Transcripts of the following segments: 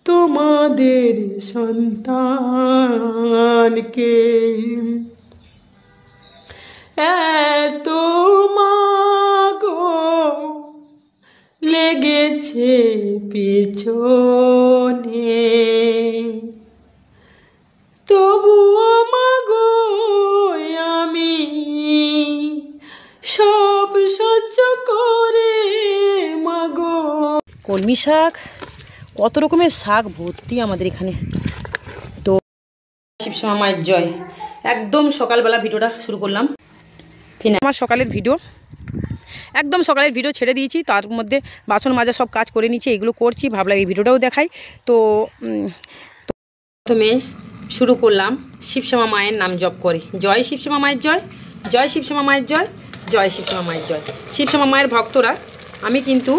তোমাদের সন্তানকে। এত মাগো লেগেছে পেছনে, তবুও মাগো আমি সব সহ্য করে মাগো। কলমি শাক, কত রকমের শাক ভর্তি আমাদের এখানে। তো শিবশ্যামা মায়ের জয়। একদম সকালবেলা ভিডিওটা শুরু করলাম। আমার সকালের ভিডিও, একদম সকালের ভিডিও ছেড়ে দিয়েছি, তার মধ্যে বাসন মাজা সব কাজ করে নিচ্ছি, এগুলো করছি, ভাবলাম এই ভিডিওটাও দেখাই। তো প্রথমে শুরু করলাম শিবশ্যামা মায়ের নাম জপ করে। জয় শিবশ্যামা মায়ের জয়, জয় শিবশ্যামা মায়ের জয়, জয় শিবশ্যামা মায়ের জয়। শিবশ্যামা মায়ের ভক্তরা, আমি কিন্তু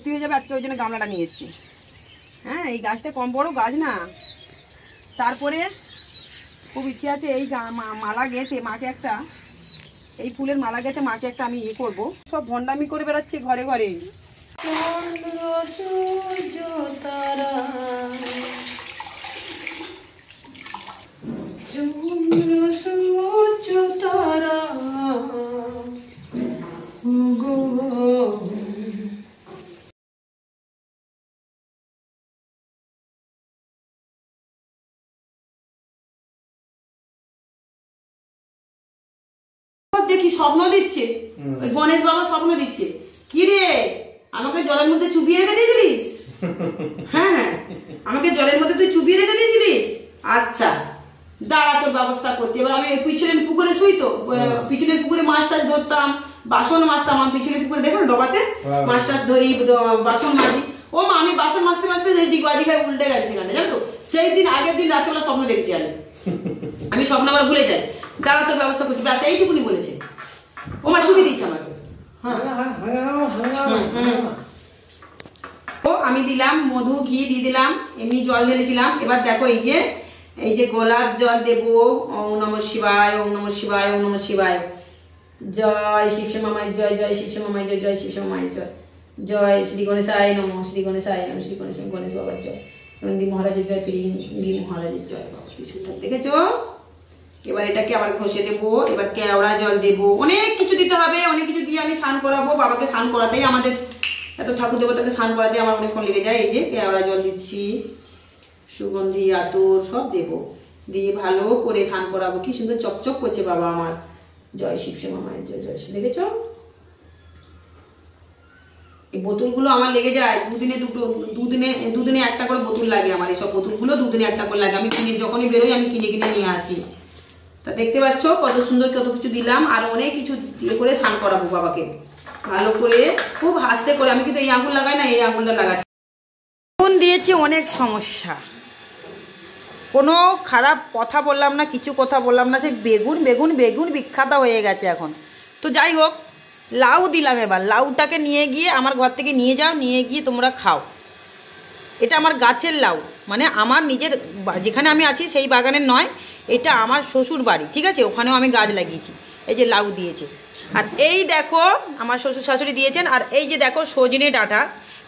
হয়ে যাবে আজকে, ওই জন্য গামলাটা নিয়ে এসেছি। হ্যাঁ, এই গাছটা কম বড় গাছ না, তারপরে খুব ইচ্ছে আছে এই মালা গেঁথে মাকে একটা, এই ফুলের মালা গেঁথে মাকে একটা আমি ইয়ে করবো। সব ভণ্ডামি করে বেড়াচ্ছে ঘরে ঘরে। দেখি স্বপ্ন দিচ্ছে, গণেশ বাবা স্বপ্ন দিচ্ছে, কি রে আমাকে জলের মধ্যে চুবিয়ে রেখে দিয়েছিলিস? হ্যাঁ, আমাকে জলের মধ্যে তুই চুবিয়ে রেখে দিয়েছিলিস। আচ্ছা দাঁড়া, তোর ব্যবস্থা করছি। এবার আমি পিছনের পুকুরে শুই, তো পিছনের পুকুরে মাছ টাছ ধরতাম, বাসন মাজতাম। আমার পিছনের পুকুরে দেখো না ডবাতে মাছ টাছ ধরি, বাসন মাজি। ও মা, আমি বাসন মাজতে মাজতে দিঘায় উল্টে গেছে সেখানে, জানো তো? সেই দিন আগের দিন রাত্রেবেলা স্বপ্ন দেখছি আমি স্বপ্ন আবার ভুলে যাই। দাঁড়া, তোর ব্যবস্থা করছি, ব্যাস এইটুকুনি বলেছে। ও মা চুবি দিচ্ছে আমাকে। ও আমি দিলাম মধু, ঘি দিয়ে দিলাম, এমনি জল ঢেলেছিলাম। এবার দেখো এই যে গোলাপ জল দেবো। ওম নমঃ শিবায়, ওম নমঃ শিবায়, ওম নমঃ শিবায়। জয় শিবশ্যামা মায়ের জয়, জয় শিবশ্যামা মায়ের জয়, জয় শিবশ্যামা মায়ের জয়। জয় শ্রী গণেশায় নমঃ, শ্রী গণেশায় নমঃ, শ্রী গণেশ বাবার জয়, নন্দী মহারাজের জয়, ফিরিঙ্গি মহারাজের জয়। কি সুন্দর দেখেছো? এবার এটাকে আবার ঘষে দেবো। এবার কেওড়া জল দেবো, অনেক কিছু দিতে হবে, অনেক কিছু দিয়ে আমি স্নান করাবো। বাবাকে স্নান করাতেই আমাদের, এত ঠাকুর দেবতাকে স্নান করাতে আমার অনেকক্ষণ লেগে যায়। এই যে কেওড়া জল দিচ্ছি, সুগন্ধি আতর সব দেবো, দিয়ে ভালো করে স্নান করাবো। কি সুন্দর চকচক করছে বাবা আমার। জয় শিবশ্যামা মায়ের জয়, জয়। দেখেছো এই বোতলগুলো আমার লেগে যায়, দুদিনে একটা করে বোতল লাগে আমার। এইসব বোতলগুলো দুদিনে একটা করে লাগে। আমি কিনে, যখনই বেরোই আমি কিনে নিয়ে আসি। তা দেখতে পাচ্ছ কত সুন্দর কত কিছু দিলাম। আর অনেক কিছু ইয়ে করে স্নান করাবো বাবাকে ভালো করে, খুব হাসতে করে। আমি কিন্তু এই আঙুল লাগাই না, এই আঙুলটা লাগাচ্ছি। ফোন দিয়েছি, অনেক সমস্যা, কোনো খারাপ কথা বললাম না, কিছু কথা বললাম না। সেই বেগুন বেগুন বেগুন বিখ্যাত হয়ে গেছে এখন। তো যাই হোক, লাউ দিলাম। এবার লাউটাকে নিয়ে গিয়ে আমার ঘর থেকে নিয়ে যাও, নিয়ে গিয়ে তোমরা খাও। এটা আমার গাছের লাউ, মানে আমার নিজের যেখানে আমি আছি সেই বাগানের নয়, এটা আমার শ্বশুর বাড়ি, ঠিক আছে? ওখানেও আমি গাছ লাগিয়েছি। এই যে লাউ দিয়েছে, আর এই দেখো আমার শ্বশুর শাশুড়ি দিয়েছেন। আর এই যে দেখো সজনে ডাঁটা,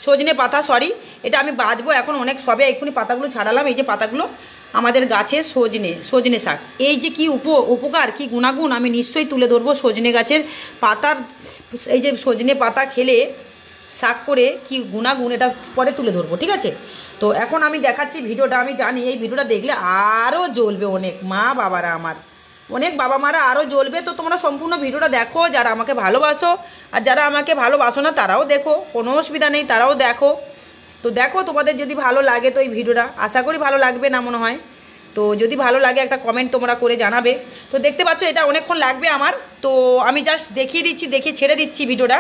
সজনে পাতা, সরি, এটা আমি বাঁচবো এখন। অনেক সবে এক্ষুনি পাতাগুলো ছাড়ালাম। এই যে পাতাগুলো আমাদের গাছে সজনে শাক। এই যে কি উপকার, কি গুণাগুণ আমি নিশ্চয়ই তুলে ধরবো। সজনে গাছের পাতার, এই যে সজনে পাতা খেলে শাক করে কি গুণাগুণ, এটা পরে তুলে ধরবো, ঠিক আছে? তো এখন আমি দেখাচ্ছি ভিডিওটা। আমি জানি এই ভিডিওটা দেখলে আরও জ্বলবে অনেক মা বাবারা, আমার অনেক বাবা মারা আরও জ্বলবে। তো তোমরা সম্পূর্ণ ভিডিওটা দেখো, যারা আমাকে ভালোবাসো, আর যারা আমাকে ভালোবাসো না তারাও দেখো, কোনো অসুবিধা নেই, তারাও দেখো। তো দেখো, তোমাদের যদি ভালো লাগে তো এই ভিডিওটা, আশা করি ভালো লাগবে না মনে হয়। তো যদি ভালো লাগে একটা কমেন্ট তোমরা করে জানাবে। তো দেখতে পাচ্ছ এটা অনেকক্ষণ লাগবে আমার। তো আমি জাস্ট দেখিয়ে দিচ্ছি, দেখিয়ে ছেড়ে দিচ্ছি ভিডিওটা।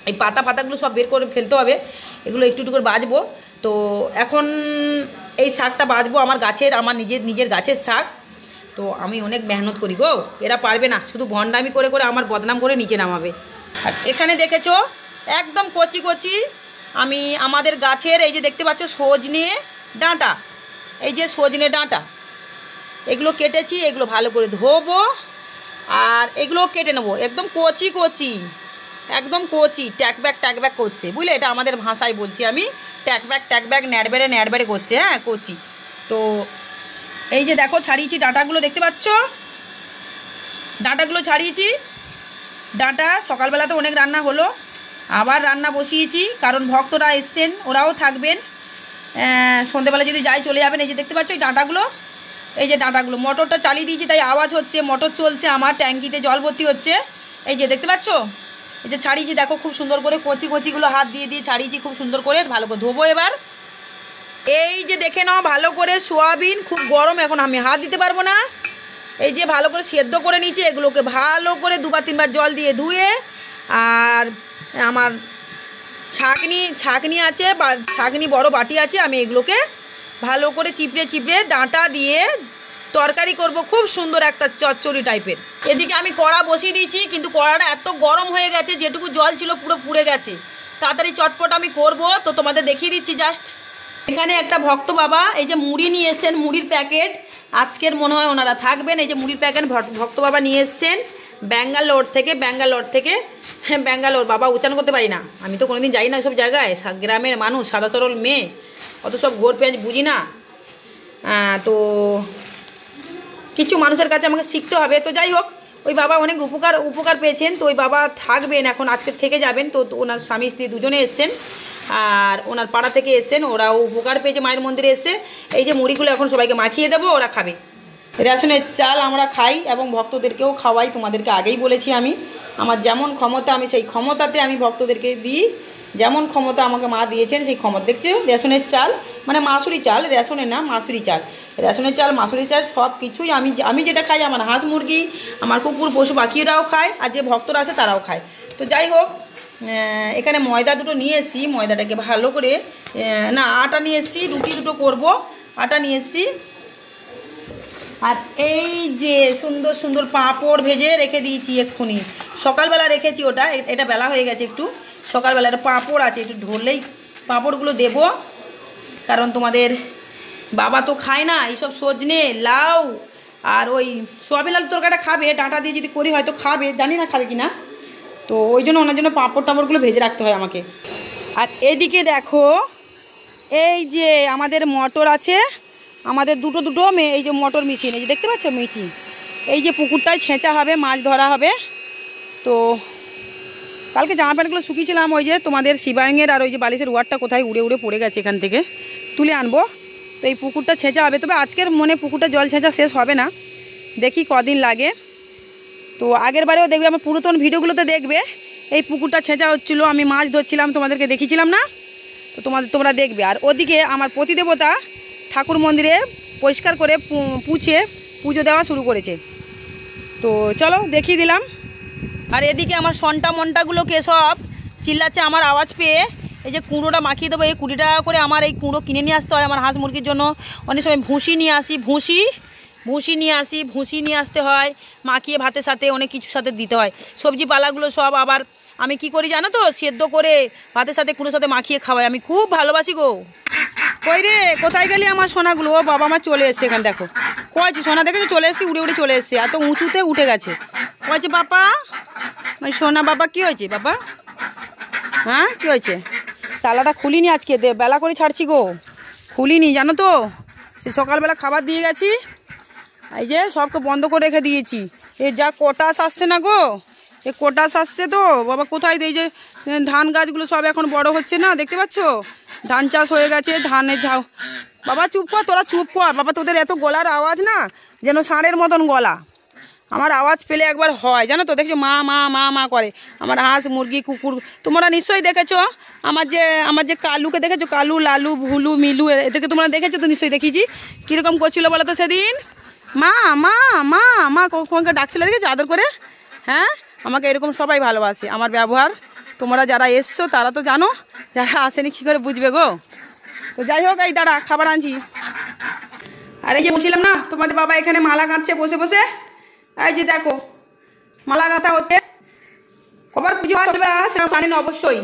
এই পাতাগুলো সব বের করে ফেলতে হবে, এগুলো একটু একটু করে বাছবো। তো এখন এই শাকটা বাছবো, আমার গাছের, আমার নিজের গাছের শাক। তো আমি অনেক মেহনত করি গো, এরা পারবে না, শুধু ভণ্ডামি করে করে আমার বদনাম করে নিচে নামাবে। আর এখানে দেখেছো একদম কচি কচি আমি আমাদের গাছের, এই যে দেখতে পাচ্ছ সজনে ডাঁটা, এই যে সজনে ডাঁটা, এগুলো কেটেছি। এগুলো ভালো করে ধোবো আর এগুলো কেটে নেবো। একদম কচি কচি, একদম কচি, ট্যাকব্যাক করছে, বুঝলে? এটা আমাদের ভাষায় বলছি আমি, ট্যাক ব্যাক ন্যাড়বেড়ে করছে। হ্যাঁ কচি। তো এই যে দেখো ছাড়িয়েছি ডাঁটাগুলো, দেখতে পাচ্ছ ডাঁটাগুলো ছাড়িয়েছি। ডাঁটা সকালবেলা তো অনেক রান্না হলো, আবার রান্না বসিয়েছি, কারণ ভক্তরা এসছেন, ওরাও থাকবেন, সন্ধ্যেবেলা যদি যাই চলে যাবেন। এই যে দেখতে পাচ্ছ এই ডাঁটাগুলো, এই যে ডাঁটাগুলো, মোটরটা চালিয়ে দিয়েছি তাই আওয়াজ হচ্ছে, মোটর চলছে, আমার ট্যাঙ্কিতে জল ভর্তি হচ্ছে। এই যে দেখতে পাচ্ছ, এই যে ছাড়িয়েছি দেখো খুব সুন্দর করে, কচিগুলো হাত দিয়ে ছাড়িয়েছি খুব সুন্দর করে। ভালো করে ধোবো এবার। এই যে দেখে নাও ভালো করে, সোয়াবিন খুব গরম, এখন আমি হাত দিতে পারবো না। এই যে ভালো করে সেদ্ধ করে নিয়েছি, এগুলোকে ভালো করে 2-3 বার জল দিয়ে ধুয়ে, আর আমার ছাঁকনি আছে, ছাঁকনি বড় বাটি আছে, আমি এগুলোকে ভালো করে চিপড়ে ডাঁটা দিয়ে তরকারি করব, খুব সুন্দর একটা চচ্চড়ি টাইপের। এদিকে আমি কড়া বসিয়ে দিয়েছি, কিন্তু কড়াটা এত গরম হয়ে গেছে, যেটুকু জল ছিল পুরো পুড়ে গেছে। তাড়াতাড়ি চটপট আমি করব, তো তোমাদের দেখিয়ে দিচ্ছি জাস্ট। এখানে একটা ভক্ত বাবা এই যে মুড়ি নিয়ে এসছেন, মুড়ির প্যাকেট, আজকের মনে হয় ওনারা থাকবেন। এই যে মুড়ির প্যাকেট ভক্ত বাবা নিয়ে এসছেন ব্যাঙ্গালোর থেকে। হ্যাঁ ব্যাঙ্গালোর, বাবা উচ্চারণ করতে পারি না, আমি তো কোনোদিন যাই না সব জায়গায়, গ্রামের মানুষ, সাদা সরল মেয়ে, অত সব ঘোর পেঁয়াজ বুঝি না। তো কিছু মানুষের কাছে আমাকে শিখতে হবে। তো যাই হোক, ওই বাবা অনেক উপকার পেয়েছেন, তো ওই বাবা থাকবেন এখন, আজকে থেকে যাবেন। তো ওনার স্বামী স্ত্রী দুজনে এসছেন, আর ওনার পাড়া থেকে এসছেন, ওরাও উপকার পেয়েছে মায়ের মন্দিরে এসে। এই যে মুড়িগুলো এখন সবাইকে মাখিয়ে দেবো, ওরা খাবে। রেশনের চাল আমরা খাই এবং ভক্তদেরকেও খাওয়াই, তোমাদেরকে আগেই বলেছি আমি। আমার যেমন ক্ষমতা, আমি সেই ক্ষমতাতে আমি ভক্তদেরকে দিই, যেমন ক্ষমতা আমাকে মা দিয়েছেন সেই ক্ষমতা। দেখছো রেশনের চাল, মানে মাসুরি চাল, রেশনের না মাসুরি চাল, রেশনের চাল মাসুরি চাল সব কিছুই আমি যেটা খাই, আমার হাঁস মুরগি, আমার কুকুর পশু পাখিরাও খায়, আর যে ভক্তরা আছে তারাও খায়। তো যাই হোক, এখানে ময়দা দুটো নিয়ে এসেছি, ময়দাটাকে ভালো করে, না আটা নিয়ে এসেছি, রুটি দুটো করবো, আটা নিয়ে এসেছি। আর এই যে সুন্দর সুন্দর পাঁপড় ভেজে রেখে দিয়েছি, এক্ষুনি সকালবেলা রেখেছি, ওটা এটা বেলা হয়ে গেছে একটু, সকালবেলা একটা পাঁপড় আছে, একটু ঢললেই পাঁপড়গুলো দেব, কারণ তোমাদের বাবা তো খায় না এইসব সজনে লাউ, আর ওই সোয়াবিন আলু তরকারিটা খাবে, ডাঁটা দিয়ে যদি করি হয়তো খাবে, জানি না খাবে কি না। তো ওই জন্য ওনার জন্য পাঁপড় টাপড়গুলো ভেজে রাখতে হয় আমাকে। আর এদিকে দেখো, এই যে আমাদের মটর আছে, আমাদের দুটো এই যে মোটর মেশিন, এই যে দেখতে পাচ্ছ মেশিন, এই যে পুকুরটায় ছেঁচা হবে, মাছ ধরা হবে। তো কালকে জামা প্যান্টগুলো শুকিয়েছিলাম, ওই যে তোমাদের শিবায়নের আর ওই যে বালিশের ওয়ারটা কোথায় উড়ে পড়ে গেছে, এখান থেকে তুলে আনবো। তো এই পুকুরটা ছেঁচা হবে, তবে আজকের মনে পুকুরটা জল ছেঁচা শেষ হবে না, দেখি কদিন লাগে। তো আগের বারেও দেখবে, আমার পুরাতন ভিডিওগুলোতে দেখবে এই পুকুরটা ছেঁচা হচ্ছিলো, আমি মাছ ধরছিলাম, তোমাদেরকে দেখিয়েছিলাম না, তো তোমরা দেখবে। আর ওদিকে আমার প্রতিদেবতা ঠাকুর মন্দিরে পরিষ্কার করে পুছে পুজো দেওয়া শুরু করেছে, তো চলো দেখিয়ে দিলাম। আর এদিকে আমার সন্টা মন্টাগুলোকে সব চিল্লাচ্ছে আমার আওয়াজ পেয়ে। এই যে কুঁড়োটা মাখিয়ে দেবো, এই 20 টাকা করে আমার এই কুঁড়ো কিনে নিয়ে আসতে হয় আমার হাঁস মুরগির জন্য। অনেক সময় ভুসি নিয়ে আসি, ভুসি নিয়ে আসতে হয়, মাখিয়ে ভাতের সাথে অনেক কিছুর সাথে দিতে হয়। সবজি পালাগুলো সব আবার আমি কি করি জানো তো, সেদ্ধ করে ভাতের সাথে কুঁড়োর সাথে মাখিয়ে খাওয়াই, আমি খুব ভালোবাসি গো। কই রে, কোথায় গেলি আমার সোনাগুলো? ও বাবা আমার চলে এসছে এখানে, দেখো কয়েছে সোনা, দেখেছো চলে এসছি, উড়ে চলে এসছে, এত উঁচুতে উঠে গেছে। কয়েছে বাবা, সোনা বাবা, কি হয়েছে বাবা? হ্যাঁ কি হয়েছে? তালাটা খুলিনি আজকে, বেলা করে ছাড়ছি গো, খুলিনি জানো তো, সে সকালবেলা খাবার দিয়ে গেছি, এই যে সবকে বন্ধ করে রেখে দিয়েছি। এ যা কটাস আসছে না গো, এ কটাস আসছে তো বাবা, কোথায় এই যে ধান গাছগুলো সব এখন বড় হচ্ছে না, দেখতে পাচ্ছ ধান চাষ হয়ে গেছে, ধানের ঝাউ। বাবা চুপ কর, তোরা চুপ কর বাবা, তোদের এত গলার আওয়াজ না যেন ষাঁড়ের মতন গলা, আমার আওয়াজ পেলে একবার হয় জানো তো, দেখছো মা মা মা মা করে আমার হাঁস মুরগি কুকুর। তোমরা নিশ্চয়ই দেখেছো আমার যে কালুকে দেখেছো, কালু লালু ভুলু মিলু, এদেরকে তোমরা দেখেছো তো, নিশ্চয়ই দেখিয়েছি কীরকম করছিল বলো তো সেদিন, মা মা মা মা কোনকে ডাকছিল, দেখেছো আদর করে। হ্যাঁ আমাকে এরকম সবাই ভালোবাসে, আমার ব্যবহার তোমরা যারা এসছো তারা তো জানো, যারা আসেনি কী করে বুঝবে গো। তো যাই হোক, এই দাঁড়া খাবার আনছি। আর এই যে বলছিলাম না তোমাদের বাবা এখানে মালা গাঁথছে বসে বসে, এই যে দেখো মালা গাঁথা হচ্ছে, কবার পুজো আসবে সেটা জানি না অবশ্যই।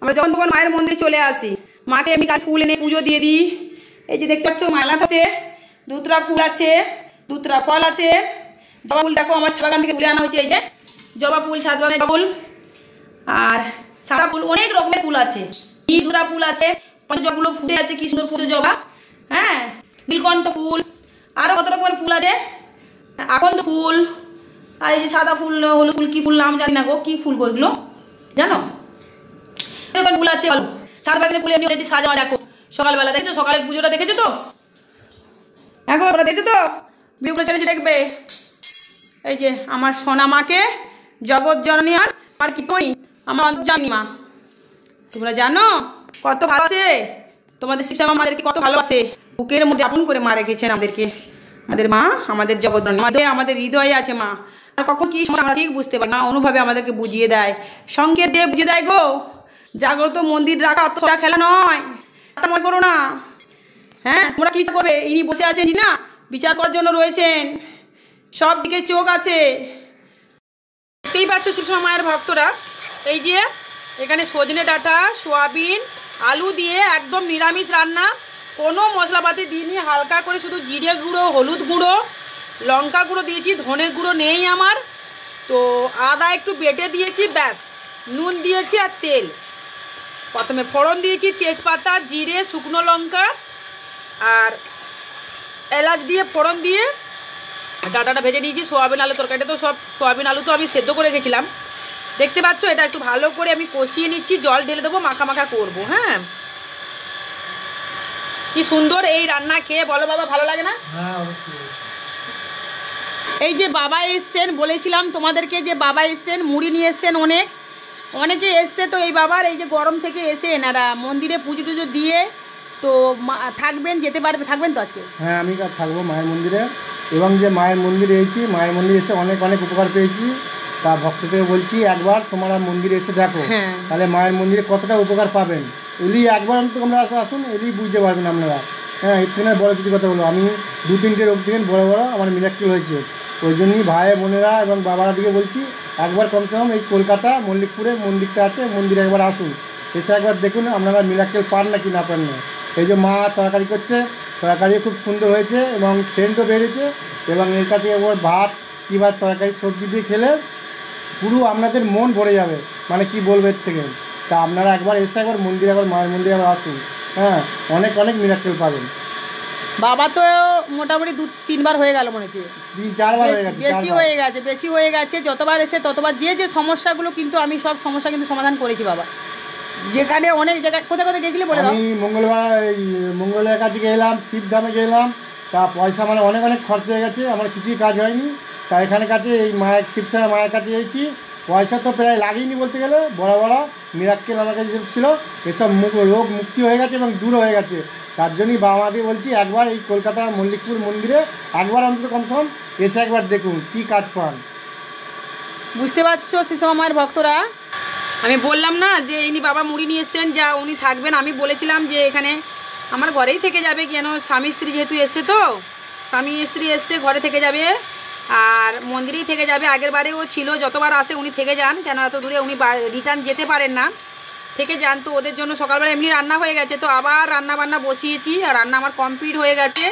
আমরা যখন তখন মায়ের মন্দিরে চলে আসি, মাকে এমনি গাছ ফুল এনে পুজো দিয়ে দিই। এই যে দেখতে পাচ্ছ মালা আছে, দুতরা ফুল আছে, দুতরা ফল আছে, জবা ফুল দেখো আমার ছাদ বাগান থেকে তুলে আনা হয়েছে, এই যে জবা ফুল, ছাদ বাগানের ফুল, আর সাদা ফুল, অনেক রকমের ফুল আছে, দুতরা ফুল আছে, জবাগুলো ফুটে আছে, কি সুন্দর ফুটে জবা। হ্যাঁ, নীলকণ্ঠ ফুল, আরো কত রকমের ফুল আছে, আকন্দ ফুল, আর এই যে সাদা ফুল, হলুদ ফুল, কি ফুল নাম জানি না গো, কি ফুল গো এগুলো জানো? এরকম ফুল আছে, সাদা বাগানে ফুলে অলরেডি সাজানো। দেখো সকালবেলা দেখছো, সকালের পুজোটা দেখেছো তো? দেখো ওরা দেখছো তো, ভিডিওগুলো ছেড়েছি দেখবে। এই যে আমার সোনা মাকে, জগৎ জননী আর কি কই আমার জানি মা, তোমরা জানো কত ভালোবাসে তোমাদের শিবশ্যামা আমাদেরকে, কত ভালোবাসে, বুকের মধ্যে আপন করে মা রেখেছেন আমাদেরকে। আমাদের মা, আমাদের জগৎ জননী, আমাদের হৃদয়ে আছে মা। আর কখন কি আমরা ঠিক বুঝতে পারি, মা অনুভাবে আমাদেরকে বুঝিয়ে দেয়, সংকেত দিয়ে বুঝিয়ে দেয় গো। জাগ্রত মন্দির রাখা অত খেলা নয়, মনে করো না। হ্যাঁ, তোমরা কি করবে? ইনি বসে আছেন না, বিচার করার জন্য রয়েছেন, সব দিকে চোখ আছে। দেখতেই পাচ্ছ শিবশ্যামা মায়ের ভক্তরা, এই যে এখানে সজনে ডাঁটা, সোয়াবিন, আলু দিয়ে একদম নিরামিষ রান্না, কোনো মশলাপাতি দিইনি, হালকা করে শুধু জিরে গুঁড়ো, হলুদ গুঁড়ো, লঙ্কা গুঁড়ো দিয়েছি, ধনে গুঁড়ো নেই আমার, তো আদা একটু বেটে দিয়েছি, ব্যাস, নুন দিয়েছি আর তেল। প্রথমে ফোড়ন দিয়েছি তেজপাতা, জিরে, শুকনো লঙ্কা আর এলাচ দিয়ে ফোড়ন দিয়ে ডাঁটাটা ভেজে নিয়েছি। সোয়াবিন আলু তরকারিটা তো সব সোয়াবিন আলু তো আমি সেদ্ধ করে রেখেছিলাম, দেখতে পাচ্ছ। এটা একটু ভালো করে আমি কষিয়ে নিচ্ছি, জল ঢেলে দেবো, মাখা মাখা করবো। হ্যাঁ, কি সুন্দর এই রান্না খেয়ে, বলো বাবা ভালো লাগে না? এই যে বাবা এসছেন, বলেছিলাম তোমাদেরকে যে বাবা এসছেন, মুড়ি নিয়ে এসছেন, অনেকে এসছে। তো এই বাবার এই যে গরম থেকে এসে এনারা মন্দিরে পুজো টুজো দিয়ে তো থাকবেন, যেতে পারবে, থাকবেন তো আজকে? হ্যাঁ, আমি থাকবো মায়ের মন্দিরে, এবং যে মায়ের মন্দিরে এসেছি, মায়ের মন্দিরে এসে অনেক অনেক উপকার পেয়েছি। তা ভক্তদের বলছি, একবার তোমরা মন্দিরে এসে দেখো, তাহলে মায়ের মন্দিরে কতটা উপকার পাবেন। এলি একবার অন্তত তোমরা আসুন, এলি বুঝতে পারবেন আপনারা। হ্যাঁ, এর থেকে বড় কিছু কথা বলো, আমি 2-3টে রোগ থেকে বড় বড় আমার মিরাক্কেল হয়েছে। ওই জন্যই ভাই বোনেরা এবং বাবারা দিকে বলছি, একবার কমসে কম এই কলকাতা মল্লিকপুরে মন্দিরটা আছে, মন্দিরে একবার আসুন, এসে একবার দেখুন আপনারা মিরাক্কেল পান না কি না পান না। এই যে মা তরকারি করছে, তরকারি খুব সুন্দর হয়েছে এবং সেন্টও বেড়েছে, এবং এর কাছে একবার ভাত কিংবা তরকারি সবজি দিয়ে খেলে পুরো আপনাদের মন ভরে যাবে, মানে কি বলবো এর থেকে। তা আপনারা একবার এসে একবার মন্দিরে, একবার মায়ের মন্দিরে একবার আসুন। হ্যাঁ, অনেক অনেক মিরাক্কেল পাবেন। বাবা তো মোটামুটি 2-3 বার হয়ে গেল, মনে হচ্ছে 3-4 বার হয়ে গেছে, বেশি হয়ে গেছে। যতবার এসে ততবার যে সমস্যাগুলো, কিন্তু আমি সব সমস্যা কিন্তু সমাধান করেছি বাবা। যেখানে অনেক জায়গায়, কোথায় কোথায় গেছিলে বলে দাও? আমি মঙ্গলের কাছে গেলাম, শিবধামে গেলাম, তা পয়সা মানে অনেক অনেক খরচ হয়ে গেছে, আমার কিছুই কাজ হয়নি। তা এখানে কাছে এই মায়ের শিবশ্যামা মায়ের কাছে এসেছি, পয়সা তো প্রায় লাগেনি বলতে গেলে। বড় বড় মিরাক্কেল আমার কাছে ছিল, এসব রোগ মুক্তি হয়ে গেছে এবং দূর হয়ে গেছে। তার জন্যই বাবাকে বলছি, একবার এই কলকাতা মল্লিকপুর মন্দিরে একবার অন্তত কমসে কম এসে একবার দেখুন কি কাজ পান। বুঝতে পারছো শিবশ্যামা মায়ের ভক্তরা, আমি বললাম না যে ইনি বাবা মুড়ি নিয়ে এসছেন, যা উনি থাকবেন। আমি বলেছিলাম যে এখানে আমার ঘরেই থেকে যাবে, কেন স্বামী স্ত্রী যেহেতু এসছে, তো স্বামী স্ত্রী এসছে, ঘরে থেকে যাবে আর মন্দিরেই থেকে যাবে। আগের বারেও ছিল, যতবার আসে উনি থেকে যান, কেন এত দূরে উনি রিটার্ন যেতে পারেন না, থেকে যান। তো ওদের জন্য সকালবেলা এমনি রান্না হয়ে গেছে, তো আবার রান্না বান্না বসিয়েছি, আর রান্না আমার কমপ্লিট হয়ে গেছে।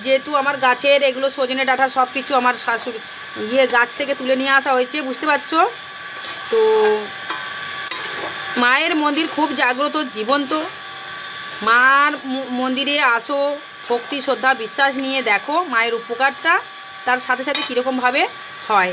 যেহেতু আমার গাছের এগুলো সজনে ডাঁটা সব কিছু আমার শাশুড়ি গাছ থেকে তুলে নিয়ে আসা হয়েছে, বুঝতে পারছো তো। মায়ের মন্দির খুব জাগ্রত, জীবন্ত। মার মন্দিরে আসো, ভক্তি শ্রদ্ধা বিশ্বাস নিয়ে দেখো মায়ের উপকারটা, তার সাথে সাথে কীরকমভাবে হয়।